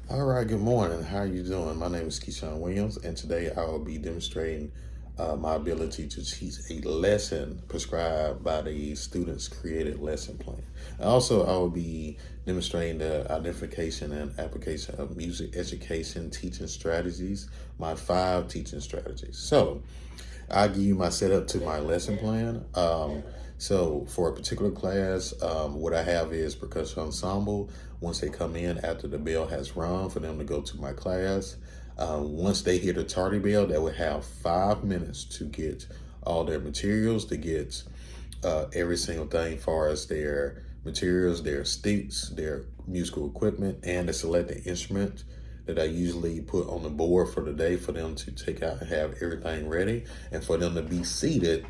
All right, good morning. How are you doing? My name is Keyshawn Williams, and today I will be demonstrating my ability to teach a lesson prescribed by the student's created lesson plan. And also, I will be demonstrating the identification and application of music education teaching strategies, my 5 teaching strategies. So, I give you my setup to my lesson plan. So for a particular class, what I have is percussion ensemble. Once they come in after the bell has rung for them to go to my class. Once they hear the tardy bell, they will have 5 minutes to get all their materials, to get every single thing as far as their materials, their sticks, their musical equipment, and the selected instrument that I usually put on the board for the day for them to take out and have everything ready and for them to be seated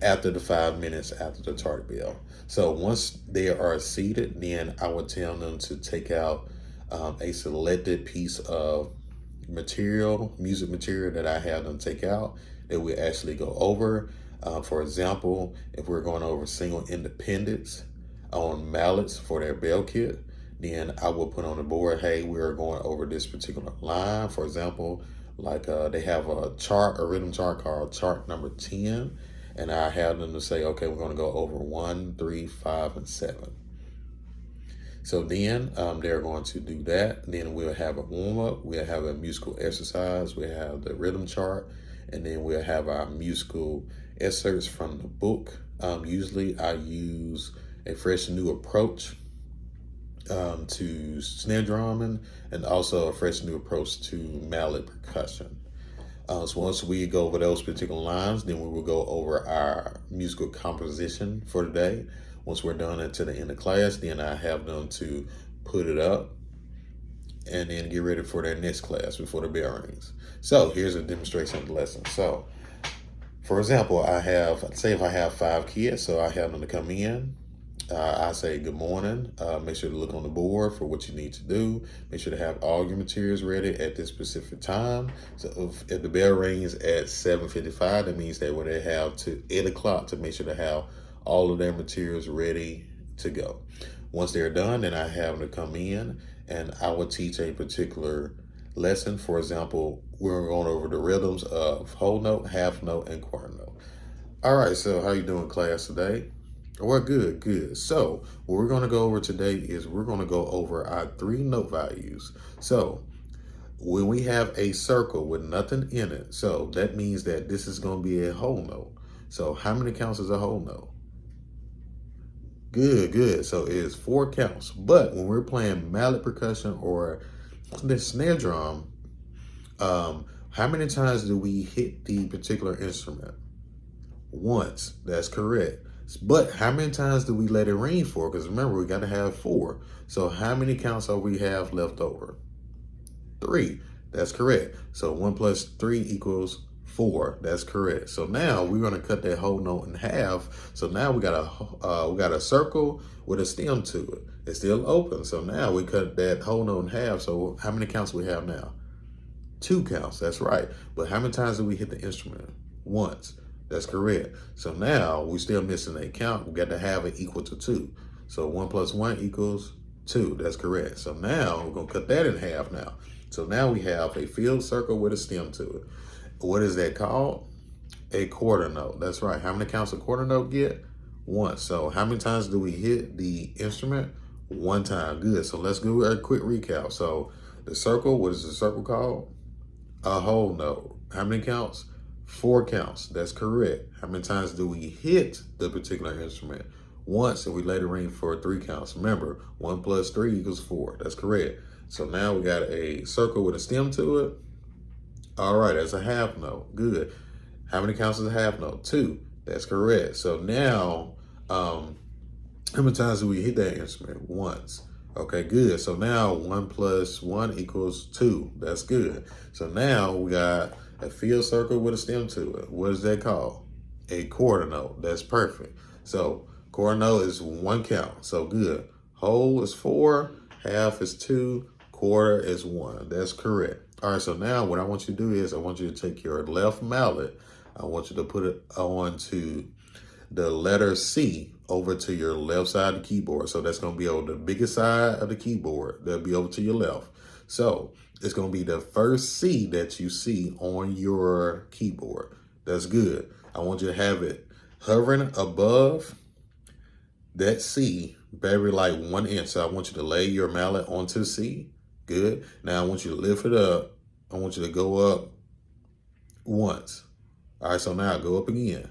after the 5 minutes after the tardy bell. So once they are seated, then I would tell them to take out a selected piece of material, music material that I have them take out that we actually go over. For example, if we're going over single independence on mallets for their bell kit, then I will put on the board, hey, we're going over this particular line. For example, like they have a chart, a rhythm chart called chart number 10. And I have them to say, okay, we're going to go over 1, 3, 5, and 7. So then they're going to do that. Then we'll have a warm up. We'll have a musical exercise. We'll have the rhythm chart. And then we'll have our musical excerpts from the book. Usually I use a fresh new approach to snare drumming and also a fresh new approach to mallet percussion. So once we go over those particular lines, then we will go over our musical composition for the day. Once we're done until the end of class, then I have them to put it up and then get ready for their next class before the bell rings. So here's a demonstration of the lesson. So for example, say if I have 5 kids, so I have them to come in. I say good morning. Make sure to look on the board for what you need to do. Make sure to have all your materials ready at this specific time. So if the bell rings at 7:55, that means that when they have to 8 o'clock to make sure to have all of their materials ready to go. Once they're done, then I have them to come in and I will teach a particular lesson. For example, we're going over the rhythms of whole note, half note, and quarter note. All right, so how you doing, class, today? Well, good, good. So what we're going to go over today is we're going to go over our 3 note values. So when we have a circle with nothing in it, so that means that this is going to be a whole note. So how many counts is a whole note? Good, good. So it is 4 counts. But when we're playing mallet percussion or the snare drum, how many times do we hit the particular instrument? Once. That's correct. But how many times do we let it ring for? Because remember, we got to have 4. So how many counts are we have left over? 3. That's correct. So 1 plus 3 equals 4. That's correct. So now we're going to cut that whole note in half. So now we got a circle with a stem to it. It's still open. So now we cut that whole note in half. So how many counts do we have now? 2 counts. That's right. But how many times do we hit the instrument? Once. That's correct. So now we're still missing a count. We got to have it equal to 2. So 1 plus 1 equals 2. That's correct. So now we're going to cut that in half now. So now we have a field circle with a stem to it. What is that called? A quarter note. That's right. How many counts a quarter note get? 1. So how many times do we hit the instrument? 1 time. Good. So let's do a quick recap. So the circle, what is the circle called? A whole note. How many counts? 4 counts. That's correct. How many times do we hit the particular instrument? Once, and we let it ring for 3 counts. Remember, 1 plus 3 equals 4. That's correct. So now we got a circle with a stem to it. All right, that's a half note. Good. How many counts is a half note? 2. That's correct. So now, how many times do we hit that instrument? Once. Okay, good. So now 1 plus 1 equals 2. That's good. So now we got a field circle with a stem to it. What is that called? A quarter note. That's perfect. So quarter note is 1 count. So good. Whole is 4, half is 2, quarter is 1. That's correct. All right, so now what I want you to do is I want you to take your left mallet. I want you to put it onto the letter C over to your left side of the keyboard. So that's going to be over the biggest side of the keyboard. That'll be over to your left. So it's going to be the first C that you see on your keyboard. That's good. I want you to have it hovering above that C, barely like 1 inch. So I want you to lay your mallet onto C. Good. Now I want you to lift it up. I want you to go up once. All right, so now go up again.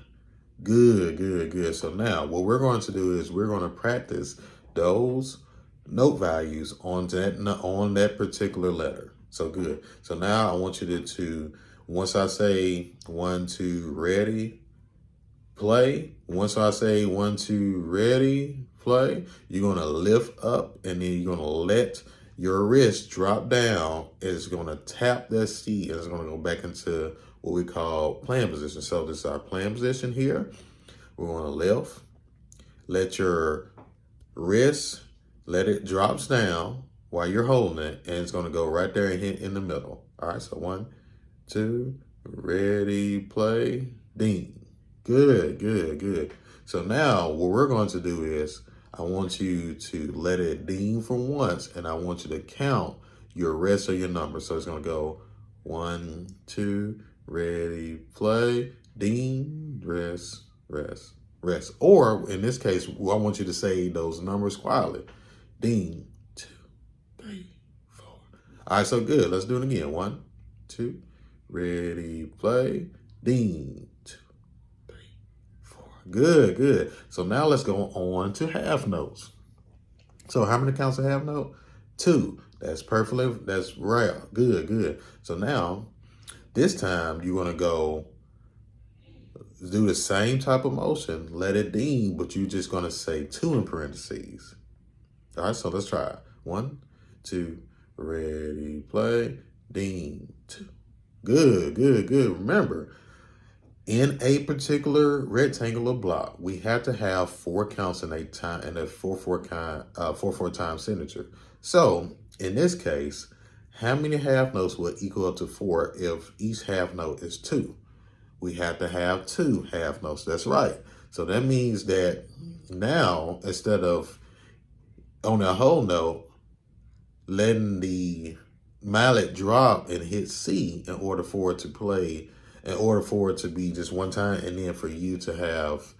Good, good, good. So now what we're going to do is we're going to practice those note values on that particular letter. So good. So now I want you to once I say 1, 2, ready, play. Once I say 1, 2, ready, play, you're going to lift up and then you're going to let your wrist drop down. It's going to tap that C and it's going to go back into what we call playing position. So this is our playing position here. We're going to lift, let your wrist, let it drops down while you're holding it, and it's going to go right there and hit in the middle. All right, so 1, 2, ready, play, ding. Good, good, good. So now what we're going to do is I want you to let it ding for once, and I want you to count your rest of your numbers. So it's going to go 1, 2, ready, play, ding, rest, rest, rest. Or in this case, I want you to say those numbers quietly. Ding, 2, 3, 4. All right, so good. Let's do it again. 1, 2, ready, play, ding, 2, 3, 4. Good, good. So now let's go on to half notes. So how many counts of half note? 2. That's perfectly, that's rare. Good, good. So now, this time you're going to go do the same type of motion, let it ding, but you're just going to say 2 in parentheses. All right, so let's try it. 1, 2, ready, play, ding, 2. Good, good, good. Remember, in a particular rectangular block, we have to have 4 counts in a 4/4 time signature. So in this case, how many half notes would equal up to 4 if each half note is 2? We have to have 2 half notes. That's right. So that means that now, instead of on a whole note, letting the mallet drop and hit C in order for it to play, in order for it to be just one time, and then for you to have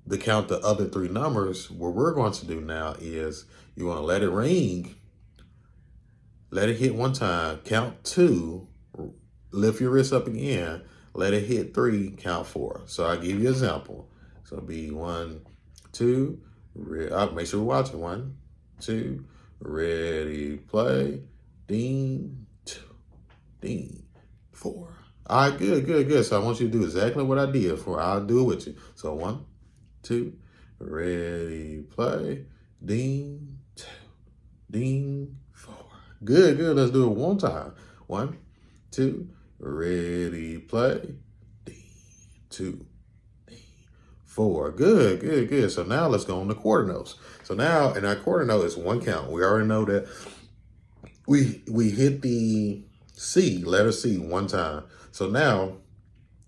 the count the other 3 numbers, what we're going to do now is you want to let it ring, let it hit one time, count 2, lift your wrist up again, let it hit 3, count 4. So I'll give you an example. So it'll be 1, 2, I'll make sure we're watching. 1, 2, ready, play, ding, 2, ding, 4. All right, good, good, good. So I want you to do exactly what I did for. I'll do it with you. So 1, 2, ready, play, ding, 2, ding, 4. Good, good. Let's do it one time. 1, 2, ready, play, ding, 2, ding, 4. Good, good, good. So now let's go on the quarter notes. So now in our quarter note is 1 count. We already know that we hit the C, letter C, 1 time. So now,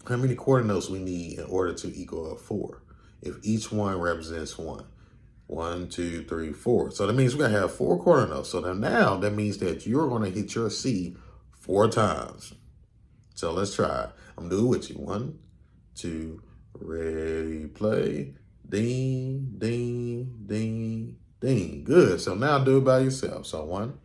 how many quarter notes we need in order to equal 4? If each one represents 1. 1, 2, 3, 4. So that means we're gonna have 4 quarter notes. So now that means that you're gonna hit your C 4 times. So let's try. I'm gonna do it with you. 1, 2, ready, play, ding, ding, ding, ding. Good. So now do it by yourself. So 1,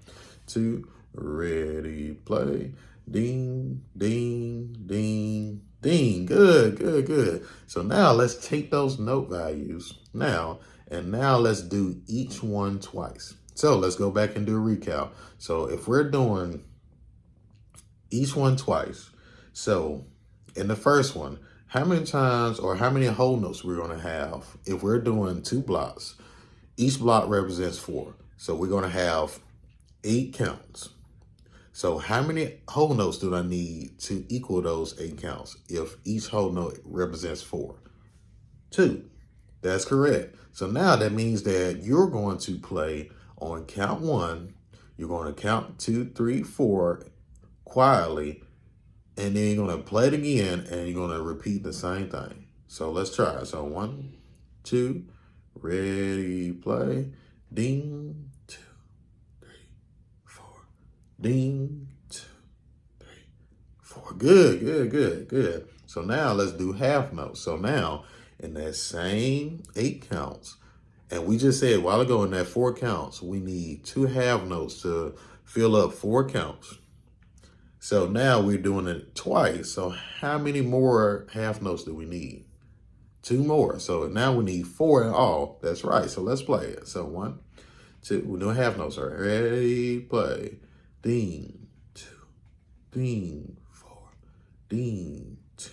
2, ready, play, ding, ding, ding, ding. Good, good, good. So now let's take those note values now, and now let's do each one twice. So let's go back and do a recap. So if we're doing each one twice, so in the first one, how many times or how many whole notes we're going to have? If we're doing 2 blocks, each block represents 4. So we're going to have 8 counts. So how many whole notes do I need to equal those 8 counts if each whole note represents 4? 2. That's correct. So now that means that you're going to play on count 1. You're going to count 2, 3, 4 quietly, and then you're going to play it again, and you're going to repeat the same thing. So let's try it. So 1, 2, ready, play. Ding, 2, 3, 4. Ding, 2, 3, 4. Good, good, good, good. So now let's do half notes. So now in that same 8 counts, and we just said a while ago in that 4 counts, we need 2 half notes to fill up 4 counts. So now we're doing it twice. So how many more half notes do we need? 2 more. So now we need 4 in all. That's right. So let's play it. So 1, 2. We're doing half notes. All right. Ready, play. Ding, 2, ding, 4, ding, 2,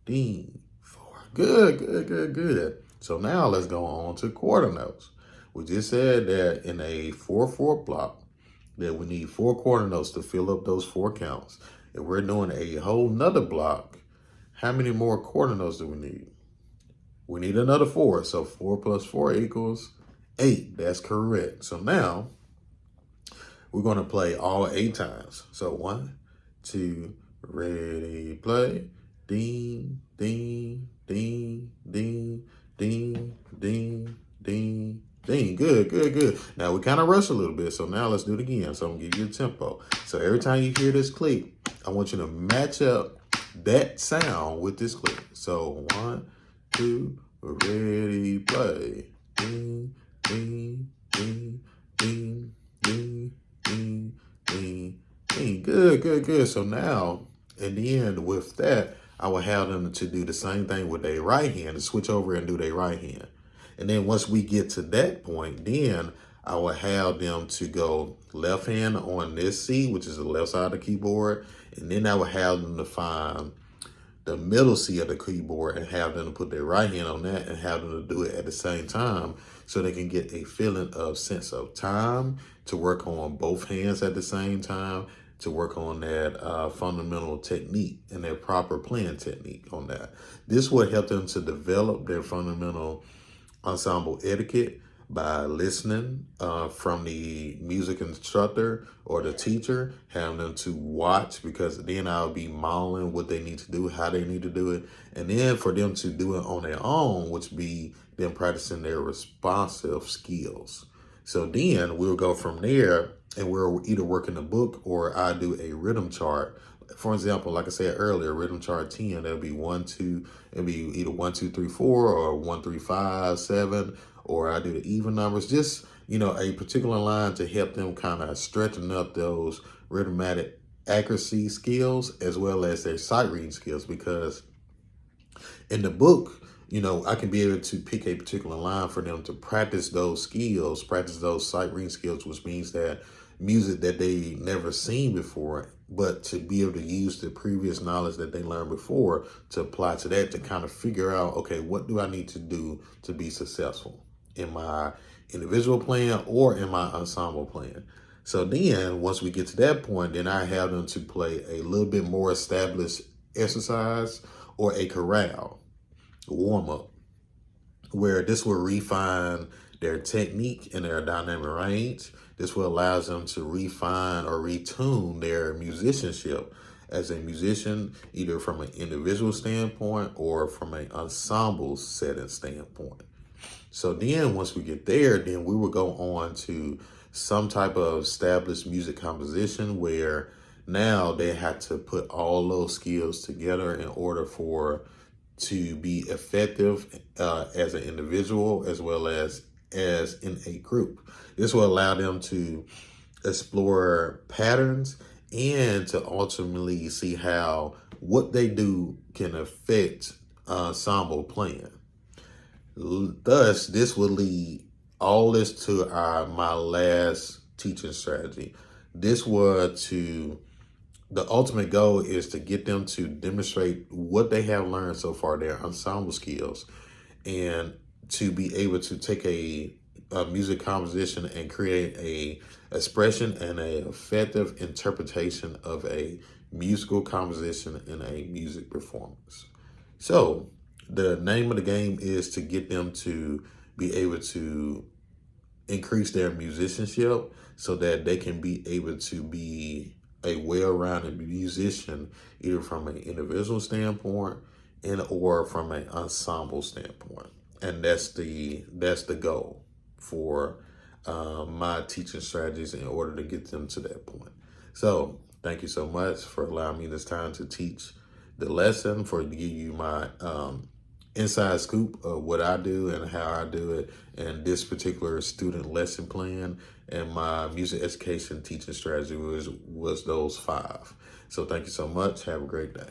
ding, 4. Good, good, good, good. So now let's go on to quarter notes. We just said that in a 4/4 block that we need 4 quarter notes to fill up those 4 counts. If we're doing a whole nother block, how many more quarter notes do we need? We need another 4. So 4 plus 4 equals 8. That's correct. So now we're going to play all 8 times. So 1, 2, ready, play. Ding, ding, ding, ding, ding, ding, ding, ding. Good, good, good. Now we kind of rush a little bit. So now let's do it again. So I'm going to give you a tempo. So every time you hear this click, I want you to match up that sound with this click. So 1, 2, ready, play. Ding, ding, ding, ding, ding, ding, ding, ding. Good, good, good. So now, in the end, with that, I will have them to do the same thing with their right hand, to switch over and do their right hand. And then once we get to that point, then I will have them to go left hand on this C, which is the left side of the keyboard. And then I will have them to find the middle C of the keyboard and have them to put their right hand on that and have them to do it at the same time so they can get a feeling of sense of time, to work on both hands at the same time, to work on that fundamental technique and their proper playing technique on that. This will help them to develop their fundamental ensemble etiquette by listening from the music instructor or the teacher, having them to watch, because then I'll be modeling what they need to do, how they need to do it, and then for them to do it on their own, which be them practicing their responsive skills. So then we'll go from there, and we'll either work in the book or I do a rhythm chart. For example, like I said earlier, rhythm chart 10, that'll be 1, 2, it'll be either 1, 2, 3, 4 or 1, 3, 5, 7, or I do the even numbers, just, a particular line to help them kind of stretching up those rhythmatic accuracy skills as well as their sight reading skills. Because in the book, I can be able to pick a particular line for them to practice those skills, practice those sight reading skills, which means that music that they never seen before, but to be able to use the previous knowledge that they learned before to apply to that, to kind of figure out, okay, what do I need to do to be successful in my individual playing or in my ensemble playing. So then once we get to that point, then I have them to play a little bit more established exercise or a chorale warm up, where this will refine their technique and their dynamic range. This will allow them to refine or retune their musicianship as a musician, either from an individual standpoint or from an ensemble setting standpoint. So then once we get there, then we will go on to some type of established music composition, where now they have to put all those skills together in order to be effective as an individual as well as in a group. This will allow them to explore patterns and to ultimately see how what they do can affect ensemble playing. Thus, this will lead all this to my last teaching strategy. The ultimate goal is to get them to demonstrate what they have learned so far, their ensemble skills, and to be able to take a music composition and create a expression and a effective interpretation of a musical composition in a music performance. So the name of the game is to get them to be able to increase their musicianship so that they can be able to be a well-rounded musician, either from an individual standpoint, or from an ensemble standpoint. And that's the goal for my teaching strategies in order to get them to that point. So thank you so much for allowing me this time to teach the lesson, for to give you my inside scoop of what I do and how I do it, and this particular student lesson plan. And my music education teaching strategy was those 5. So thank you so much. Have a great day.